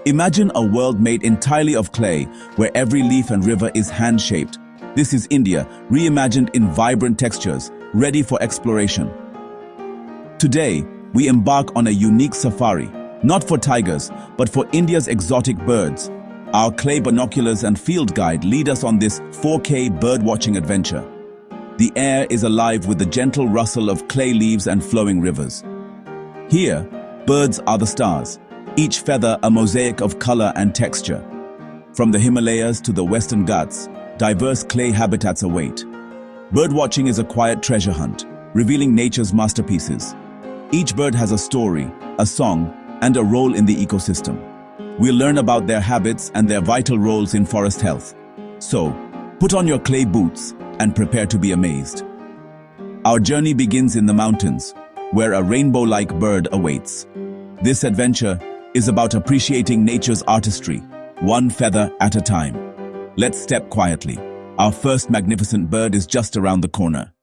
Imagine a world made entirely of clay, where every leaf and river is hand-shaped. This is India, reimagined in vibrant textures, ready for exploration. Today, we embark on a unique safari, not for tigers, but for India's exotic birds. Our clay binoculars and field guide lead us on this 4K birdwatching adventure. The air is alive with the gentle rustle of clay leaves and flowing rivers. Here, birds are the stars, each feather a mosaic of color and texture. From the Himalayas to the Western Ghats, diverse clay habitats await. Birdwatching is a quiet treasure hunt, revealing nature's masterpieces. Each bird has a story, a song, and a role in the ecosystem. We'll learn about their habits and their vital roles in forest health. So, put on your clay boots and prepare to be amazed. Our journey begins in the mountains, where a rainbow-like bird awaits. This adventure is about appreciating nature's artistry, one feather at a time. Let's step quietly. Our first magnificent bird is just around the corner.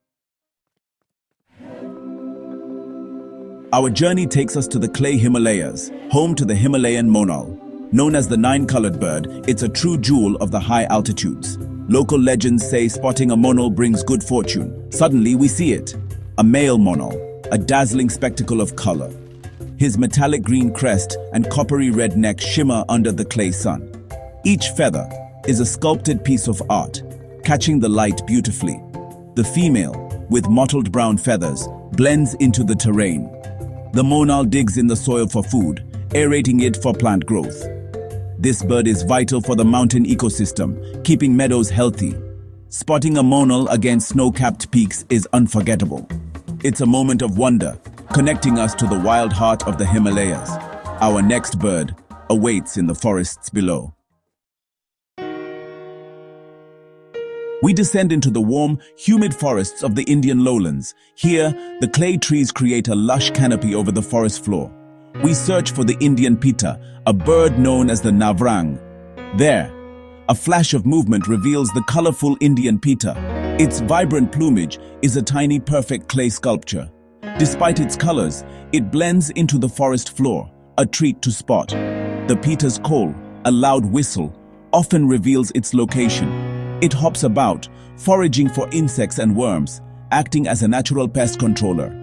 Our journey takes us to the clay Himalayas, home to the Himalayan monal. Known as the nine-colored bird, it's a true jewel of the high altitudes. Local legends say spotting a monal brings good fortune. Suddenly, we see it. A male monal, a dazzling spectacle of color. His metallic green crest and coppery red neck shimmer under the clay sun. Each feather is a sculpted piece of art, catching the light beautifully. The female, with mottled brown feathers, blends into the terrain. The monal digs in the soil for food, aerating it for plant growth. This bird is vital for the mountain ecosystem, keeping meadows healthy. Spotting a monal against snow-capped peaks is unforgettable. It's a moment of wonder, connecting us to the wild heart of the Himalayas. Our next bird awaits in the forests below. We descend into the warm, humid forests of the Indian lowlands. Here, the clay trees create a lush canopy over the forest floor. We search for the Indian pitta, a bird known as the navrang. There, a flash of movement reveals the colorful Indian pitta. Its vibrant plumage is a tiny, perfect clay sculpture. Despite its colors, it blends into the forest floor, a treat to spot. The pitta's call, a loud whistle, often reveals its location. It hops about, foraging for insects and worms, acting as a natural pest controller.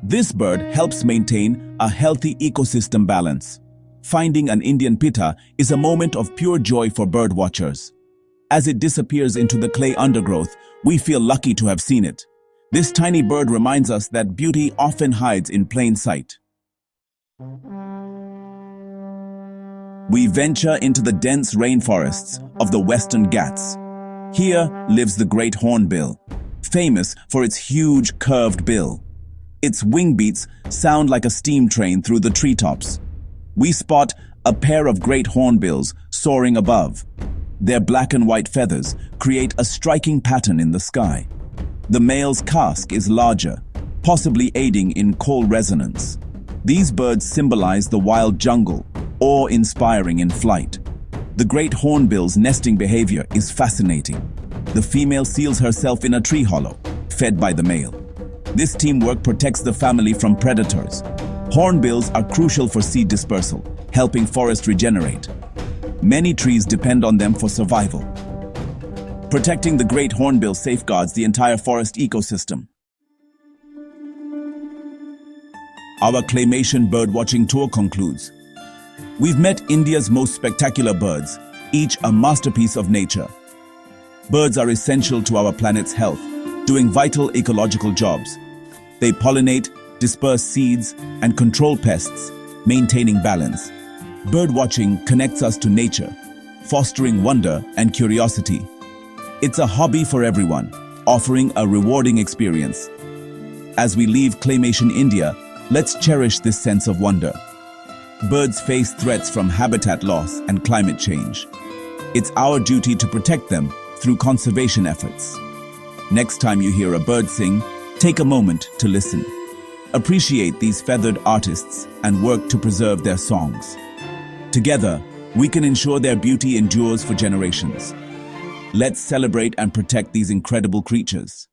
This bird helps maintain a healthy ecosystem balance. Finding an Indian pitta is a moment of pure joy for bird watchers. As it disappears into the clay undergrowth, we feel lucky to have seen it. This tiny bird reminds us that beauty often hides in plain sight. We venture into the dense rainforests of the Western Ghats. Here lives the great hornbill, famous for its huge curved bill. Its wing beats sound like a steam train through the treetops. We spot a pair of great hornbills soaring above. Their black and white feathers create a striking pattern in the sky. The male's casque is larger, possibly aiding in call resonance. These birds symbolize the wild jungle, awe-inspiring in flight. The great hornbill's nesting behavior is fascinating. The female seals herself in a tree hollow, fed by the male. This teamwork protects the family from predators. Hornbills are crucial for seed dispersal, helping forests regenerate. Many trees depend on them for survival. Protecting the great hornbill safeguards the entire forest ecosystem. Our claymation birdwatching tour concludes. We've met India's most spectacular birds, each a masterpiece of nature. Birds are essential to our planet's health, doing vital ecological jobs. They pollinate, disperse seeds, and control pests, maintaining balance. Birdwatching connects us to nature, fostering wonder and curiosity. It's a hobby for everyone, offering a rewarding experience. As we leave Claymation India, let's cherish this sense of wonder. Birds face threats from habitat loss and climate change. It's our duty to protect them through conservation efforts. Next time you hear a bird sing, take a moment to listen. Appreciate these feathered artists and work to preserve their songs. Together, we can ensure their beauty endures for generations. Let's celebrate and protect these incredible creatures.